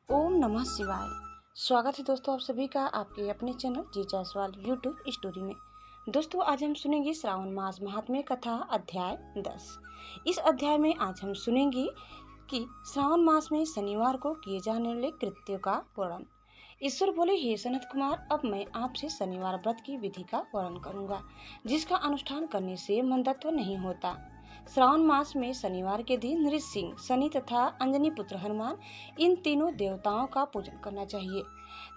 ओम नमः शिवाय। स्वागत है दोस्तों आप सभी का आपके अपने चैनल जी जायसवाल यूट्यूब स्टोरी में। दोस्तों आज हम सुनेंगे श्रावण मास महात्म्य कथा अध्याय 10। इस अध्याय में आज हम सुनेंगे कि श्रावण मास में शनिवार को किए जाने वाले कृत्यों का वर्णन। ईश्वर बोले, हे सनत कुमार, अब मैं आपसे शनिवार व्रत की विधि का वर्णन करूंगा, जिसका अनुष्ठान करने से मंदत्व नहीं होता। श्रावण मास में शनिवार के दिन नृसिंह, शनि तथा अंजनी पुत्र हनुमान, इन तीनों देवताओं का पूजन करना चाहिए।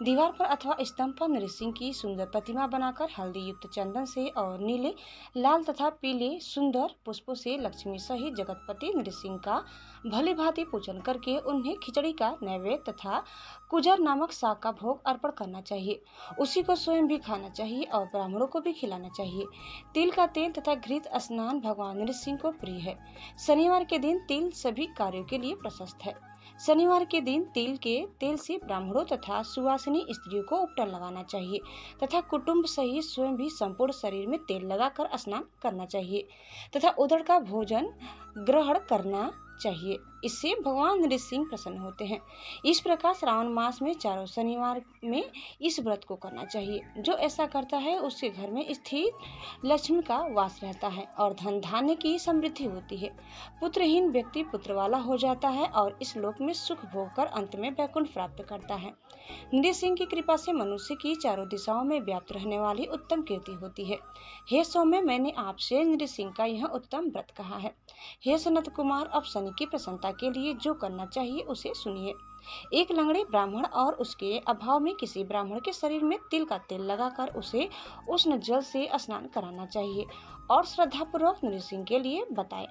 दीवार पर अथवा स्तंभ पर नृसिंह की सुंदर प्रतिमा बनाकर हल्दी युक्त चंदन से और नीले, लाल तथा पीले सुंदर पुष्पों से लक्ष्मी सहित जगतपति नृसिंह का भली भांति पूजन करके उन्हें खिचड़ी का नैवेद्य तथा कुजर नामक शाक का भोग अर्पण करना चाहिए। उसी को स्वयं भी खाना चाहिए और ब्राह्मणों को भी खिलाना चाहिए। तिल का तेल तथा घृत स्नान भगवान नृसिंह को प्रिय है। शनिवार के दिन तिल सभी कार्यों के लिए प्रशस्त है। शनिवार के दिन तिल के तेल से ब्राह्मणों तथा सुवासिनी स्त्रियों को उपटन लगाना चाहिए तथा कुटुंब सहित स्वयं भी संपूर्ण शरीर में तेल लगाकर स्नान करना चाहिए तथा उदड़ का भोजन ग्रहण करना चाहिए। इससे भगवान नृसिंह प्रसन्न होते हैं। इस प्रकार श्रावण मास में चारों शनिवार में इस व्रत को करना चाहिए। जो ऐसा करता है उसके घर में स्थित लक्ष्मी का वास रहता है और धन धान्य की समृद्धि होती है। पुत्रहीन व्यक्ति पुत्र वाला हो जाता है और इस लोक में सुख भोग कर अंत में वैकुंठ प्राप्त करता है। नृसिंह की कृपा से मनुष्य की चारों दिशाओं में व्याप्त रहने वाली उत्तम कीर्ति होती है। हे सौम्य, मैंने आपसे नृसिंह का यह उत्तम व्रत कहा है। हे सनत कुमार, अब शनि की प्रसन्नता के लिए जो करना चाहिए उसे सुनिए। एक लंगड़े ब्राह्मण और उसके अभाव में किसी ब्राह्मण के शरीर में तिल का तेल लगाकर उसे उष्ण जल से स्नान कराना चाहिए और श्रद्धापूर्वक नृसिंह के लिए बताए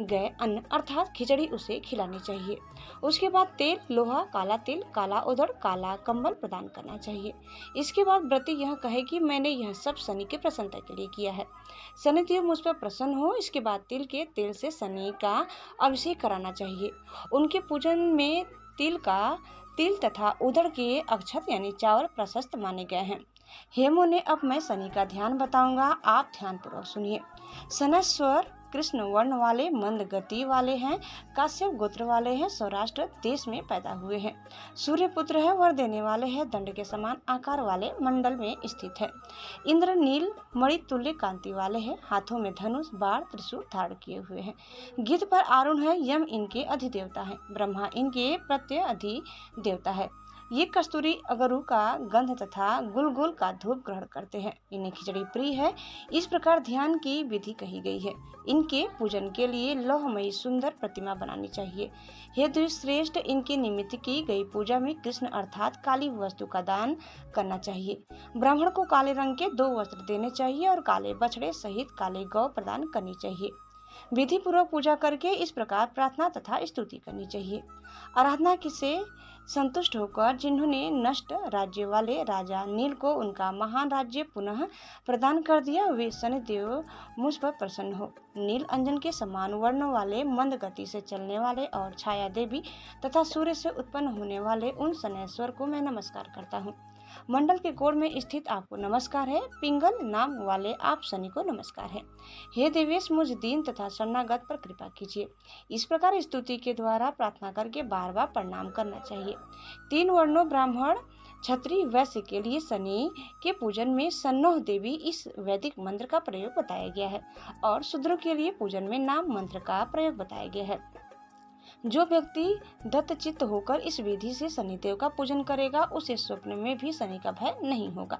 गए अन्न अर्थात खिचड़ी उसे खिलानी चाहिए। उसके बाद तेल, लोहा, काला तिल, काला उदड़, काला कंबल प्रदान करना चाहिए। इसके बाद व्रती यह कहे कि मैंने यह सब शनि के प्रसन्नता के लिए किया है। शनिदेव मुझ पर प्रसन्न हो। इसके बाद तिल के तेल से शनि का अभिषेक कराना चाहिए। उनके पूजन में तिल तथा उदड़ के अक्षत यानी चावल प्रशस्त माने गए हैं। हे मुने, अब मैं शनि का ध्यान बताऊंगा, आप ध्यान पूर्वक सुनिए। शनैश्वर कृष्ण वर्ण वाले, मंद गति वाले हैं, काश्यप गोत्र वाले हैं, सौराष्ट्र देश में पैदा हुए हैं। सूर्य पुत्र है, वर देने वाले हैं, दंड के समान आकार वाले मंडल में स्थित है। इंद्र नील मणि तुल्य कांति वाले हैं, हाथों में धनुष, बाण, त्रिशूल धारण किए हुए हैं। गिद्ध पर आरूढ़ है, यम इनके अधिदेवता है, ब्रह्मा इनके प्रत्यय अधिदेवता है। ये कस्तूरी अगरू का गंध तथा गुलगुल का धूप ग्रहण करते हैं। इन्हें खिचड़ी प्रिय है। इस प्रकार ध्यान की विधि कही गई है। इनके पूजन के लिए लौहमयी सुंदर प्रतिमा बनानी चाहिए। हे द्विश्रेष्ठ, इनके निमित्त की गई पूजा में कृष्ण अर्थात काली वस्तु का दान करना चाहिए। ब्राह्मण को काले रंग के 2 वस्त्र देने चाहिए और काले बछड़े सहित काले गौ प्रदान करनी चाहिए। विधि पूर्वक पूजा करके इस प्रकार प्रार्थना तथा स्तुति करनी चाहिए। आराधना से संतुष्ट होकर जिन्होंने नष्ट राज्य वाले राजा नील को उनका महान राज्य पुनः प्रदान कर दिया, वे शनिदेव मुझ पर प्रसन्न हो। नील अंजन के समान वर्ण वाले, मंद गति से चलने वाले और छाया देवी तथा सूर्य से उत्पन्न होने वाले उन शनैश्वर को मैं नमस्कार करता हूँ। मंडल के कोण में स्थित आपको नमस्कार है। पिंगल नाम वाले आप शनि को नमस्कार है। हे देवेश, मुझ दीन तथा शरणागत पर कृपा कीजिए। इस प्रकार स्तुति के द्वारा प्रार्थना करके बार बार प्रणाम करना चाहिए। 3 वर्णों ब्राह्मण, क्षत्रिय, वैश्य के लिए शनि के पूजन में सन्नोह देवी इस वैदिक मंत्र का प्रयोग बताया गया है और शूद्रों के लिए पूजन में नाम मंत्र का प्रयोग बताया गया है। जो व्यक्ति दत्तचित्त होकर इस विधि से शनिदेव का पूजन करेगा उसे स्वप्न में भी शनि का भय नहीं होगा।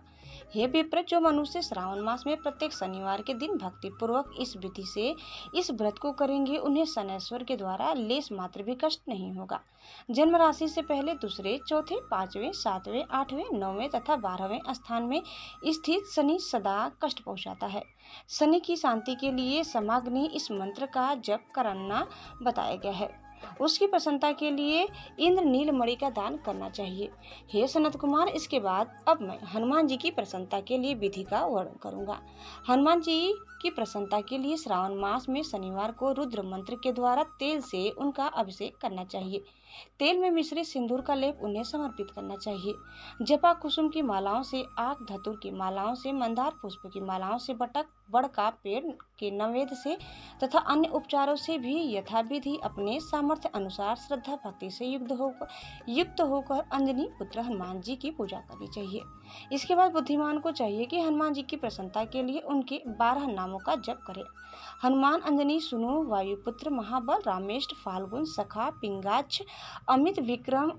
हे विप्र, जो मनुष्य श्रावण मास में प्रत्येक शनिवार के दिन भक्ति पूर्वक इस विधि से इस व्रत को करेंगे, उन्हें शनैश्वर के द्वारा लेस मात्र भी कष्ट नहीं होगा। जन्म राशि से पहले दूसरे, चौथे, 5वें, 7वें, 8वें, 9वें तथा 12वें स्थान में स्थित शनि सदा कष्ट पहुँचाता है। शनि की शांति के लिए समाग्नि इस मंत्र का जप करना बताया गया है। उसकी प्रसन्नता के लिए इंद्र नील मणि का दान करना चाहिए। हे सनत कुमार, इसके बाद अब मैं हनुमान जी की प्रसन्नता के लिए विधि का वर्णन करूंगा। हनुमान जी की प्रसन्नता के लिए श्रावण मास में शनिवार को रुद्र मंत्र के द्वारा तेल से उनका अभिषेक करना चाहिए। तेल में मिश्रित सिंदूर का लेप उन्हें समर्पित करना चाहिए। जपा कुसुम की मालाओं से, आक धतूर की मालाओं से, मंदार पुष्प की मालाओं से, बटक बड़ का पेड़ के नवेद से तथा अन्य उपचारों से भी यथाविधि अपने सामर्थ्य अनुसार श्रद्धा भक्ति से युक्त होकर अंजनी पुत्र हनुमान जी की पूजा करनी चाहिए। इसके बाद बुद्धिमान को चाहिए कि हनुमान जी की प्रसन्नता के लिए उनके 12 नामों का जप करे। हनुमान, अंजनी, सुनु, वायुपुत्र, महाबल, रामेष्ट, फाल्गुन, सखा, पिंगाक्ष, अमित, विक्रम,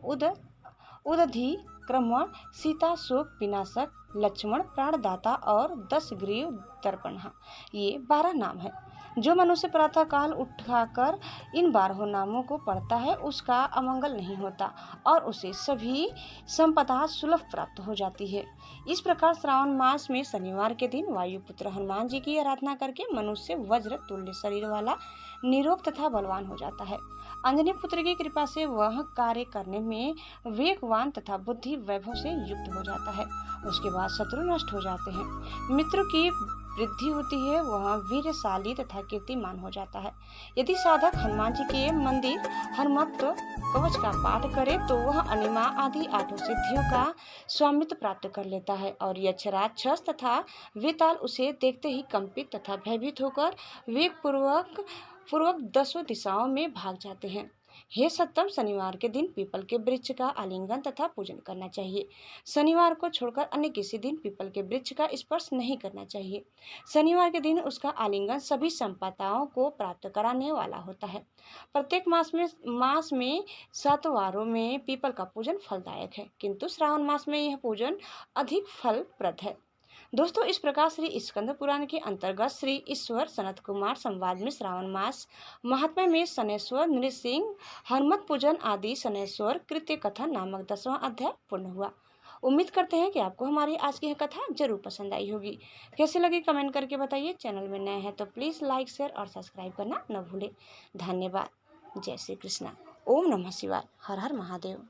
उदधि, क्रमण, सीता, शोक विनाशक, लक्ष्मण, प्राणदाता और 10 ग्रीव दर्पणहा, ये 12 नाम है। जो मनुष्य प्रातः काल उठाकर इन 12 नामों को पढ़ता है उसका अमंगल नहीं होता और उसे सभी संपदा सुलभ प्राप्त हो जाती है। इस प्रकार श्रावण मास में शनिवार के दिन वायुपुत्र हनुमान जी की आराधना करके मनुष्य वज्र तुल्य शरीर वाला, निरोग तथा बलवान हो जाता है। अंजनी पुत्र की कृपा से वह कार्य करने में वेगवान तथा बुद्धि वैभव से युक्त हो जाता है। उसके बाद शत्रु नष्ट हो जाते हैं, मित्रों की वृद्धि होती है, वह वीरशाली तथा कीर्तिमान हो जाता है। यदि साधक हनुमान जी के मंदिर हनुमत्व कवच का पाठ करे तो वह अनिमा आदि 8 सिद्धियों का स्वामित्व प्राप्त कर लेता है और यक्ष, राक्षस तथा वेताल उसे देखते ही कंपित तथा भयभीत होकर वेग पूर्वक 10 दिशाओं में भाग जाते हैं। हे सत्तम, शनिवार के दिन पीपल के वृक्ष का आलिंगन तथा पूजन करना चाहिए। शनिवार को छोड़कर अन्य किसी दिन पीपल के वृक्ष का स्पर्श नहीं करना चाहिए। शनिवार के दिन उसका आलिंगन सभी संपदाओं को प्राप्त कराने वाला होता है। प्रत्येक मास में 7 वारों में पीपल का पूजन फलदायक है, किंतु श्रावण मास में यह पूजन अधिक फलप्रद है। दोस्तों, इस प्रकार श्री स्कंद पुराण के अंतर्गत श्री ईश्वर सनत कुमार संवाद में श्रावण मास महात्म्य में शनैश्वर, नृसिंह, हनुमत पूजन आदि शनैश्वर कृत्य कथा नामक 10वां अध्याय पूर्ण हुआ। उम्मीद करते हैं कि आपको हमारी आज की यह कथा जरूर पसंद आई होगी। कैसे लगी कमेंट करके बताइए। चैनल में नए हैं तो प्लीज़ लाइक, शेयर और सब्सक्राइब करना न भूलें। धन्यवाद। जय श्री कृष्णा। ओम नमः शिवाय। हर हर महादेव।